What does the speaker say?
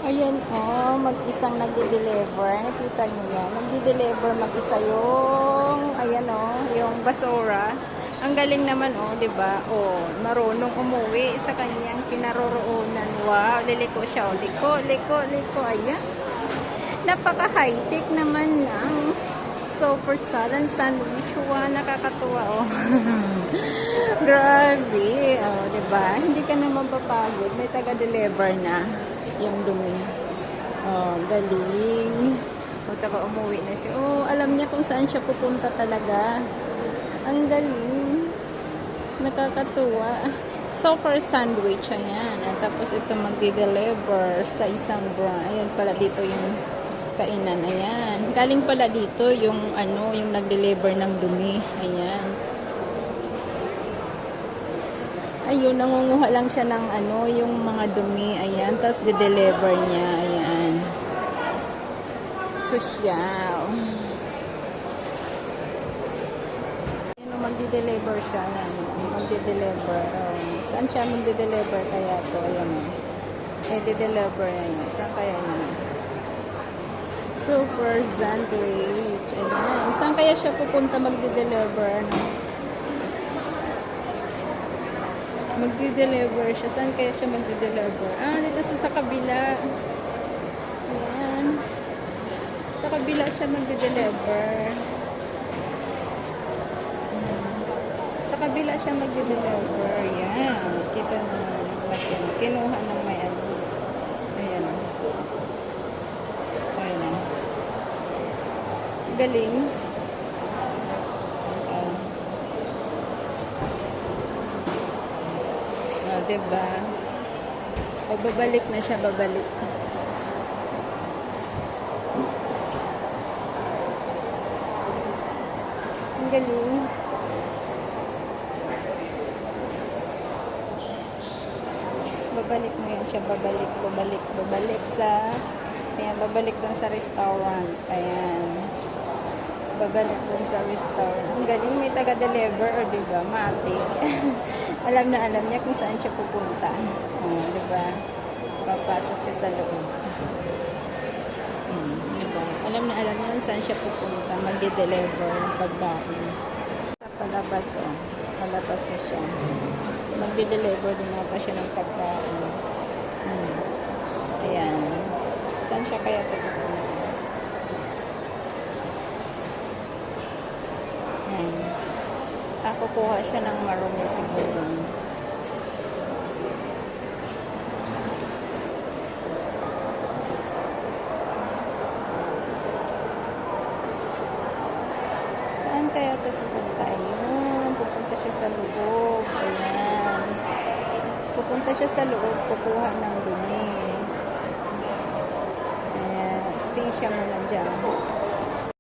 Ayan, oh, mag-isang nagde-deliver. Nakita niyo yan? Nagde-deliver mag-isa yung, ayan, oh, yung basura. Ang galing naman, oh, di ba? Oh, marunong umuwi sa kanyang kinaroroonan. Wow, liliko siya, oh, liko. Ayan. Napaka-high-tech naman ng super salad sandwich. Wow, nakakatuwa, oh. Grabe, oh, di ba? Hindi ka na mapapagod. May taga-deliver na yung dumi. Oh, galing. Punta ko, umuwi na siya. Oh, alam niya kung saan siya pupunta talaga. Ang galing. Nakakatuwa. Sofa sandwich, ayan. At tapos ito magdi-deliver sa isang brand. Ayan pala dito yung kainan. Ayan. Galing pala dito yung ano, yung nag-deliver ng dumi. Ayan. Ayun, nangunguha lang siya ng ano, yung mga dumi. Ayan, tapos de-deliver niya. Ayan. Sosyal. Ayan, magde-deliver siya. Ayan, magde-deliver. Oh. Saan siya magde-deliver kaya to? Ayan. Eh, de-deliver. Ayan. Saan kaya yun? Super sandwich. Ayan. Saan kaya siya pupunta magde-deliver? No? Magdi-deliver siya. Saan kaya siya magdi-deliver? Ah, dito sa kabila. Ayan. Sa kabila siya magdi-deliver. Sa kabila siya magdi-deliver. Ayan. Kita na natin. Kinuha ng may ano. Ayan. Ayan. Galing. Diba? O, babalik na siya, babalik. Ang galing. Babalik na yan siya, babalik sa, ayan, babalik dun sa restaurant. Ayan. Babalik dun sa restaurant. Ang galing, may taga-deliver, o diba? Matik. Alam na alam niya kung saan siya pupunta. Diba? Papasok siya sa loob. Diba? Alam na alam niya kung saan siya pupunta. Mag-deliver ng pagkain. Palabas, oh. Palabas siya. Mag-deliver din ata siya ng pagkain. Ayan. Saan siya kaya pupunta? Ayan. Kukuha siya ng marumi siguro. Saan kaya ito pupunta? Ayun. Pupunta siya sa loob. Ayan. Pupunta siya sa loob. Kukuha ng dumi. Ayan. Stay siya muna dyan.